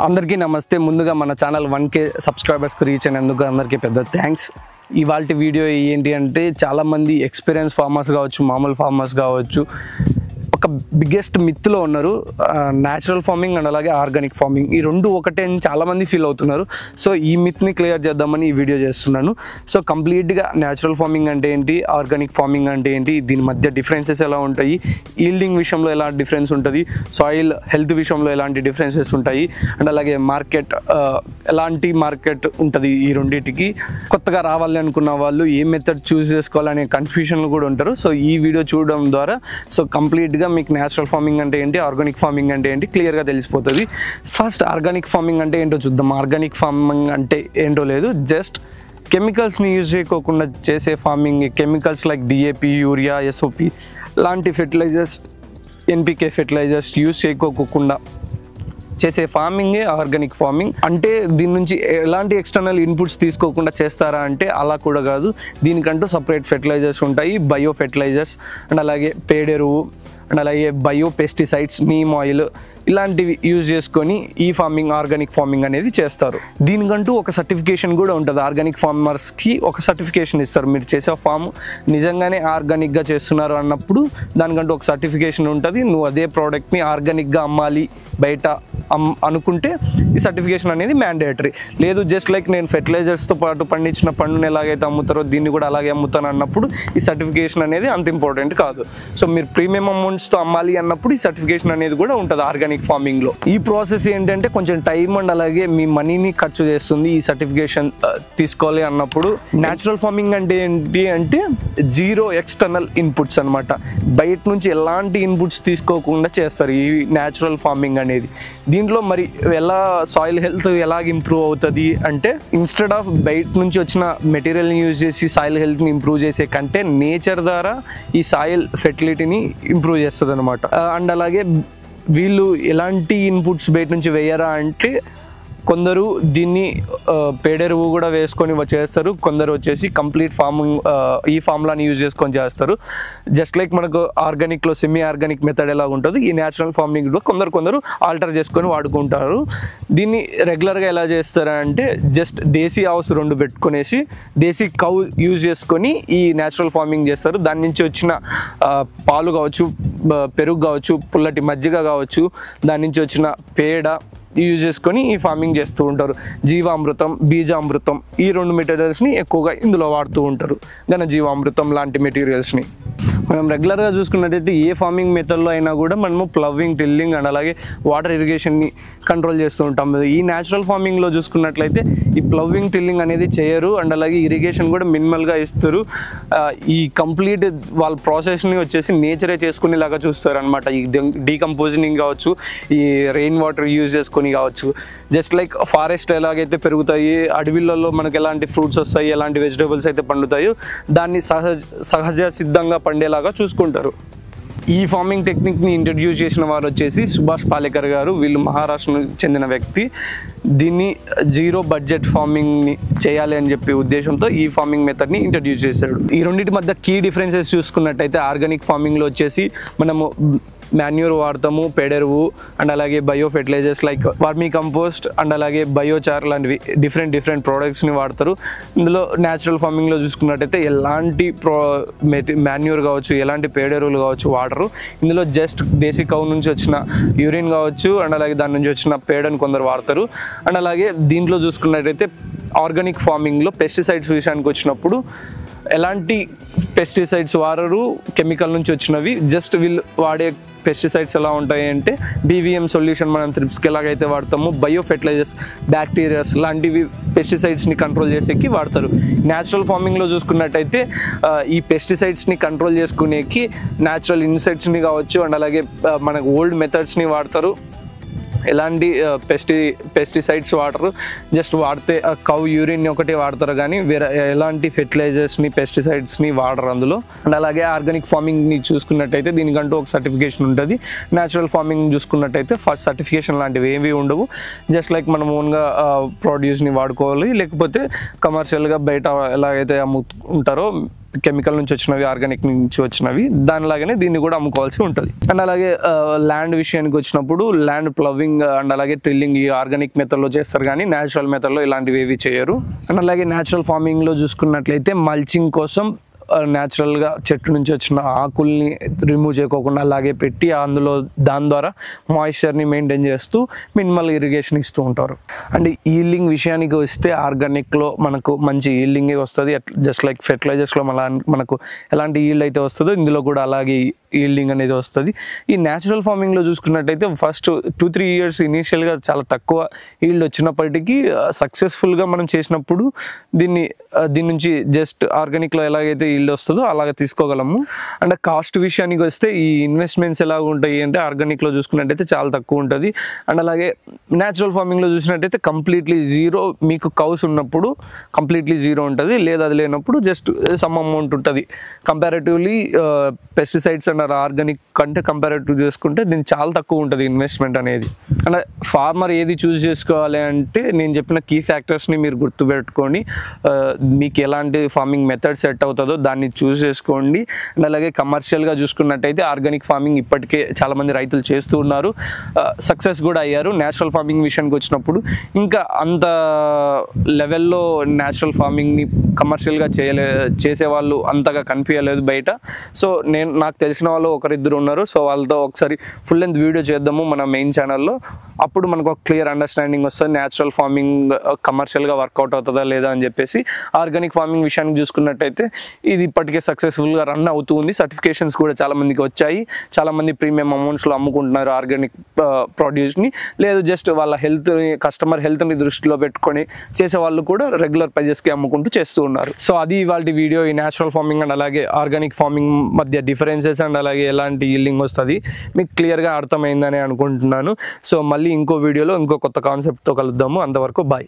అందరికీ నమస్తే. ముందుగా మన ఛానల్ 1K సబ్స్క్రైబర్స్కి రీచ్ అయినందుకు అందరికీ పెద్ద థ్యాంక్స్. ఇవాల్టి వీడియో ఏంటి అంటే, చాలామంది ఎక్స్పీరియన్స్ ఫార్మర్స్ కావచ్చు, మామూలు ఫార్మర్స్ కావచ్చు, ఒక బిగ్గెస్ట్ మిత్లో ఉన్నారు. న్యాచురల్ ఫార్మింగ్ అండ్ అలాగే ఆర్గానిక్ ఫార్మింగ్, ఈ రెండు ఒకటే అని చాలామంది ఫీల్ అవుతున్నారు. సో ఈ మిత్ని క్లియర్ చేద్దామని ఈ వీడియో చేస్తున్నాను. సో కంప్లీట్గా న్యాచురల్ ఫార్మింగ్ అంటే ఏంటి, ఆర్గానిక్ ఫార్మింగ్ అంటే ఏంటి, దీని మధ్య డిఫరెన్సెస్ ఎలా ఉంటాయి, ఈల్డింగ్ విషయంలో ఎలాంటి డిఫరెన్స్ ఉంటుంది, సాయిల్ హెల్త్ విషయంలో ఎలాంటి డిఫరెన్సెస్ ఉంటాయి, అండ్ అలాగే మార్కెట్ ఎలాంటి మార్కెట్ ఉంటుంది, ఈ రెండింటికి కొత్తగా రావాలి అనుకున్న వాళ్ళు ఏ మెథడ్ చూస్ చేసుకోవాలనే కన్ఫ్యూజన్లు కూడా ఉంటారు. సో ఈ వీడియో చూడడం ద్వారా సో కంప్లీట్గా మీకు న్యాచురల్ ఫార్మింగ్ అంటే ఏంటి, ఆర్గానిక్ ఫార్మింగ్ అంటే ఏంటి క్లియర్గా తెలిసిపోతుంది. ఫస్ట్ ఆర్గానిక్ ఫార్మింగ్ అంటే ఏంటో చూద్దాం. ఆర్గానిక్ ఫార్మింగ్ అంటే ఏంటో లేదు, జస్ట్ కెమికల్స్ని యూజ్ చేయకోకుండా చేసే farming. Chemicals like DAP, urea, SOP లాంటి ఫెర్టిలైజర్స్, ఎన్పికే ఫెర్టిలైజర్స్ యూజ్ చేయకోకుండా చేసే ఫార్మింగే ఆర్గానిక్ ఫార్మింగ్. అంటే దీని నుంచి ఎలాంటి ఎక్స్టర్నల్ ఇన్పుట్స్ తీసుకోకుండా చేస్తారా అంటే అలా కూడా కాదు. దీనికంటూ సపరేట్ ఫెర్టిలైజర్స్ ఉంటాయి, బయో ఫెర్టిలైజర్స్ అండ్ అలాగే పేడెరువు అండ్ అలాగే బయో పెస్టిసైడ్స్, నీమ్ ఆయిల్ ఇలాంటివి యూజ్ చేసుకొని ఈ ఫార్మింగ్, ఆర్గానిక్ ఫార్మింగ్ అనేది చేస్తారు. దీనికంటూ ఒక సర్టిఫికేషన్ కూడా ఉంటుంది. ఆర్గానిక్ ఫార్మర్స్కి ఒక సర్టిఫికేషన్ ఇస్తారు. మీరు చేసే ఫామ్ నిజంగానే ఆర్గానిక్గా చేస్తున్నారు అన్నప్పుడు దానికంటూ ఒక సర్టిఫికేషన్ ఉంటుంది. నువ్వు అదే ప్రోడక్ట్ని ఆర్గానిక్గా అమ్మాలి బయట అనుకుంటే ఈ సర్టిఫికేషన్ అనేది మ్యాండేటరీ. లేదు జస్ట్ లైక్ నేను ఫెర్టిలైజర్స్తో పాటు పండించిన పండుని ఎలాగైతే అమ్ముతారో దీన్ని కూడా అలాగే అమ్ముతాను అన్నప్పుడు ఈ సర్టిఫికేషన్ అనేది అంత ఇంపార్టెంట్ కాదు. సో మీరు ప్రీమియం అమౌంట్స్తో అమ్మాలి అన్నప్పుడు ఈ సర్టిఫికేషన్ అనేది కూడా ఉంటుంది ఆర్గానిక్ ఫార్మింగ్లో. ఈ ప్రాసెస్ ఏంటంటే కొంచెం టైం అండ్ అలాగే మీ మనీని ఖర్చు చేస్తుంది ఈ సర్టిఫికేషన్ తీసుకోవాలి అన్నప్పుడు. న్యాచురల్ ఫార్మింగ్ అంటే ఏంటి అంటే జీరో ఎక్స్టర్నల్ ఇన్పుట్స్ అనమాట. బయట నుంచి ఎలాంటి ఇన్పుట్స్ తీసుకోకుండా చేస్తారు ఈ న్యాచురల్ ఫార్మింగ్ అనేది. దీంట్లో మరి ఎలా సాయిల్ హెల్త్ ఎలాగ ఇంప్రూవ్ అవుతుంది అంటే, ఇన్స్టెడ్ ఆఫ్ బయట నుంచి వచ్చిన మెటీరియల్ని యూజ్ చేసి సాయిల్ హెల్త్ని ఇంప్రూవ్ చేసే కంటే నేచర్ ద్వారా ఈ సాయిల్ ఫెర్టిలిటీని ఇంప్రూవ్ చేస్తుంది అనమాట. అండ్ అలాగే వీళ్ళు ఎలాంటి ఇన్పుట్స్ బయట నుంచి వేయరా అంటే, కొందరు దీన్ని పేడెరువు కూడా వేసుకొని చేస్తారు, కొందరు వచ్చేసి కంప్లీట్ ఫార్మింగ్ ఈ ఫార్ములాని యూజ్ చేసుకొని చేస్తారు. జస్ట్ లైక్ మనకు ఆర్గానిక్లో సెమీ ఆర్గానిక్ మెథడ్ ఎలా ఉంటుంది, ఈ న్యాచురల్ ఫార్మింగ్లో కొందరు ఆల్టర్ చేసుకొని వాడుకుంటారు. దీన్ని రెగ్యులర్గా ఎలా చేస్తారు అంటే, జస్ట్ దేశీ ఆవుస్ 2 పెట్టుకునేసి దేశీ కౌ యూజ్ చేసుకొని ఈ న్యాచురల్ ఫార్మింగ్ చేస్తారు. దాని నుంచి వచ్చిన పాలు కావచ్చు, పెరుగు కావచ్చు, పుల్లటి మజ్జిగ కావచ్చు, దాని నుంచి వచ్చిన పేడ యూజ్ చేసుకొని ఈ ఫార్మింగ్ చేస్తూ ఉంటారు. జీవామృతం, బీజామృతం ఈ 2 మెటీరియల్స్ని ఎక్కువగా ఇందులో వాడుతూ ఉంటారు. ఘనజీవామృతం లాంటి మెటీరియల్స్ని మనం రెగ్యులర్గా చూసుకున్నట్టయితే ఏ ఫార్మింగ్ మెథడ్లో అయినా కూడా మనము ప్లవ్వింగ్, టిల్లింగ్ అండ్ అలాగే వాటర్ ఇరిగేషన్ని కంట్రోల్ చేస్తూ ఉంటాం. ఈ న్యాచురల్ ఫార్మింగ్లో చూసుకున్నట్లయితే ఈ ప్లవ్వింగ్, టిల్లింగ్ అనేది చేయరు అండ్ అలాగే ఇరిగేషన్ కూడా మినిమల్గా ఇస్తారు. ఈ కంప్లీట్ వాళ్ళ ప్రాసెస్ని వచ్చేసి నేచరే చేసుకునేలాగా చూస్తారు అనమాట. ఈ డీకంపోజింగ్ కావచ్చు, ఈ రెయిన్ వాటర్ యూజ్ చేసుకొని కావచ్చు, జస్ట్ లైక్ ఫారెస్ట్ ఎలాగైతే పెరుగుతాయి, అడవిలలో మనకు ఎలాంటి ఫ్రూట్స్ వస్తాయి, ఎలాంటి వెజిటేబుల్స్ అయితే పండుతాయో దాన్ని సహజ సిద్ధంగా పండేలాగా చూసుకుంటారు. ఈ ఫార్మింగ్ టెక్నిక్ని ఇంట్రడ్యూస్ చేసిన వారు వచ్చేసి సుభాష్ పాలేకర్ గారు. వీళ్ళు మహారాష్ట్రకు చెందిన వ్యక్తి. దీన్ని జీరో బడ్జెట్ ఫార్మింగ్ని చేయాలి అని చెప్పే ఉద్దేశంతో ఈ ఫార్మింగ్ మెథడ్ని ఇంట్రడ్యూస్ చేశాడు. ఈ రెండింటి మధ్య కీ డిఫరెన్సెస్ చూసుకున్నట్టయితే, ఆర్గానిక్ ఫార్మింగ్లో వచ్చేసి మనము మాన్యూర్ వాడతాము, పేడెరువు అండ్ అలాగే bio fertilisers like vermi compost and అలాగే బయోచార్ లాంటివి డిఫరెంట్ ప్రోడక్ట్స్ని వాడతారు. ఇందులో న్యాచురల్ ఫార్మింగ్లో చూసుకున్నట్టయితే ఎలాంటి మాన్యూర్ కావచ్చు, ఎలాంటి పేడెరువులు కావచ్చు వాడరు. ఇందులో జస్ట్ దేశీ కౌ నుంచి వచ్చిన యూరిన్ కావచ్చు అండ్ అలాగే దాని నుంచి వచ్చిన పేడని కొందరు వాడతారు. అండ్ అలాగే దీంట్లో చూసుకున్నట్టయితే ఆర్గానిక్ ఫార్మింగ్లో పెస్టిసైడ్స్ విషయానికి వచ్చినప్పుడు ఎలాంటి పెస్టిసైడ్స్ వాడరు, కెమికల్ నుంచి వచ్చినవి. జస్ట్ వీళ్ళు వాడే పెస్టిసైడ్స్ ఎలా ఉంటాయి అంటే, బీవీఎం సొల్యూషన్ మనం త్రిప్స్కి ఎలాగైతే వాడతామో, బయో ఫెర్టిలైజర్స్, బ్యాక్టీరియాస్ లాంటివి పెస్టిసైడ్స్ని కంట్రోల్ చేసేకి వాడతారు. న్యాచురల్ ఫార్మింగ్లో చూసుకున్నట్టయితే ఈ పెస్టిసైడ్స్ని కంట్రోల్ చేసుకునేకి న్యాచురల్ ఇన్సెక్ట్స్ని కావచ్చు అండ్ అలాగే మనకు ఓల్డ్ మెథడ్స్ని వాడతారు. ఎలాంటి పెస్టిసైడ్స్ వాడరు, జస్ట్ వాడితే కౌ యూరిన్ ఒకటి వాడతారు కానీ వేరే ఎలాంటి ఫెర్టిలైజర్స్ని, పెస్టిసైడ్స్ని వాడరు అందులో. అండ్ అలాగే ఆర్గానిక్ ఫార్మింగ్ని చూసుకున్నట్టయితే దీనికంటూ ఒక సర్టిఫికేషన్ ఉంటుంది. న్యాచురల్ ఫార్మింగ్ చూసుకున్నట్టయితే ఫస్ట్ సర్టిఫికేషన్ లాంటివి ఏవి ఉండవు. జస్ట్ లైక్ మనం ఓన్గా ప్రొడ్యూస్ని వాడుకోవాలి, లేకపోతే కమర్షియల్గా బయట ఎలాగైతే అమ్ముతుంటారో కెమికల్ నుంచి వచ్చినవి, ఆర్గానిక్ నుంచి వచ్చినవి, దానిలాగానే దీన్ని కూడా అమ్ముకోవాల్సి ఉంటుంది. అండ్ అలాగే ల్యాండ్ విషయానికి వచ్చినప్పుడు ల్యాండ్ ప్లవింగ్ అండ్ అలాగే ట్రిల్లింగ్ ఈ ఆర్గానిక్ మెథడ్లో చేస్తారు, కానీ న్యాచురల్ మెథడ్లో ఇలాంటివి ఏవి చేయరు. అండ్ అలాగే న్యాచురల్ ఫార్మింగ్లో చూసుకున్నట్లయితే మల్చింగ్ కోసం న్యాచురల్గా చెట్టు నుంచి వచ్చిన ఆకుల్ని రిమూవ్ చేయకోకుండా అలాగే పెట్టి అందులో దాని ద్వారా మాయిశ్చర్ని మెయింటైన్ చేస్తూ మినిమల్ ఇరిగేషన్ ఇస్తూ ఉంటారు. అండ్ ఈల్డింగ్ విషయానికి వస్తే ఆర్గానిక్లో మనకు మంచి ఈల్డింగే వస్తుంది. జస్ట్ లైక్ ఫెర్టిలైజర్స్లో మనకు ఎలాంటి ఈల్డ్ అయితే వస్తుందో ఇందులో కూడా అలాగే ఈల్డింగ్ అనేది వస్తుంది. ఈ న్యాచురల్ ఫార్మింగ్లో చూసుకున్నట్టయితే ఫస్ట్ 2-3 ఇయర్స్ ఇనీషియల్గా చాలా తక్కువ ఈల్డ్ వచ్చినప్పటికీ సక్సెస్ఫుల్గా మనం చేసినప్పుడు దీని నుంచి జస్ట్ ఆర్గానిక్లో ఎలాగైతే ఈల్డ్ వస్తుందో అలాగే తీసుకోగలము. అండ్ కాస్ట్ విషయానికి వస్తే ఈ ఇన్వెస్ట్మెంట్స్ ఎలాగ ఉంటాయి అంటే ఆర్గానిక్లో చూసుకున్నట్టయితే చాలా తక్కువ ఉంటుంది. అండ్ అలాగే న్యాచురల్ ఫార్మింగ్లో చూసినట్టయితే కంప్లీట్లీ జీరో. మీకు కౌస్ ఉన్నప్పుడు కంప్లీట్లీ జీరో ఉంటుంది, లేదా అది లేనప్పుడు జస్ట్ సమ్ అమౌంట్ ఉంటుంది. కంపారేటివ్లీ పెస్టిసైడ్స్ అండ్ ఆర్గానిక్ కంటే కంపారేటివ్ చేసుకుంటే దీనికి చాలా తక్కువ ఉంటుంది ఇన్వెస్ట్మెంట్ అనేది. అండ్ ఫార్మర్ ఏది చూస్ చేసుకోవాలి అంటే నేను చెప్పిన కీ ఫ్యాక్టర్స్ని మీరు గుర్తుపెట్టుకొని మీకు ఎలాంటి ఫార్మింగ్ మెథడ్ సెట్ అవుతుందో దాన్ని చూస్ చేసుకోండి. అండ్ అలాగే కమర్షియల్గా చూసుకున్నట్టయితే ఆర్గానిక్ ఫార్మింగ్ ఇప్పటికే చాలామంది రైతులు చేస్తూ ఉన్నారు, సక్సెస్ కూడా అయ్యారు. న్యాచురల్ ఫార్మింగ్ విషయానికి వచ్చినప్పుడు ఇంకా అంత లెవెల్లో న్యాచురల్ ఫార్మింగ్ని కమర్షియల్గా చేసేవాళ్ళు అంతగా కనిపించలేదు బయట. సో నాకు తెలిసిన వాళ్ళు ఒకరిద్దరు ఉన్నారు. సో వాళ్ళతో ఒకసారి ఫుల్ లెంత్ వీడియో చేద్దాము మన మెయిన్ ఛానల్లో. అప్పుడు మనకు ఒక క్లియర్ అండర్స్టాండింగ్ వస్తుంది న్యాచురల్ ఫార్మింగ్ కమర్షియల్గా వర్కౌట్ అవుతుందా లేదా అని చెప్పేసి. ఆర్గానిక్ ఫార్మింగ్ విషయానికి చూసుకున్నట్టయితే ఇది ఇప్పటికే సక్సెస్ఫుల్గా రన్ అవుతూ ఉంది. సర్టిఫికేషన్స్ కూడా చాలామందికి వచ్చాయి. చాలామంది ప్రీమియం అమౌంట్స్లో అమ్ముకుంటున్నారు ఆర్గానిక్ ప్రొడ్యూస్ని. లేదు జస్ట్ వాళ్ళ కస్టమర్ హెల్త్ని దృష్టిలో పెట్టుకొని చేసే వాళ్ళు కూడా రెగ్యులర్ ప్రైజెస్కి అమ్ముకుంటూ చేస్తూ ఉన్నారు. సో అది ఇవాళ వీడియో. ఈ న్యాచురల్ ఫార్మింగ్ అండ్ అలాగే ఆర్గానిక్ ఫార్మింగ్ మధ్య డిఫరెన్సెస్ అండ్ అలాగే ఎలాంటి ఈల్డింగ్ వస్తుంది మీకు క్లియర్గా అర్థమైందని అనుకుంటున్నాను. సో మళ్ళీ ఇంకో వీడియోలో ఇంకో కొత్త కాన్సెప్ట్తో కలుద్దాము. అంతవరకు బాయ్.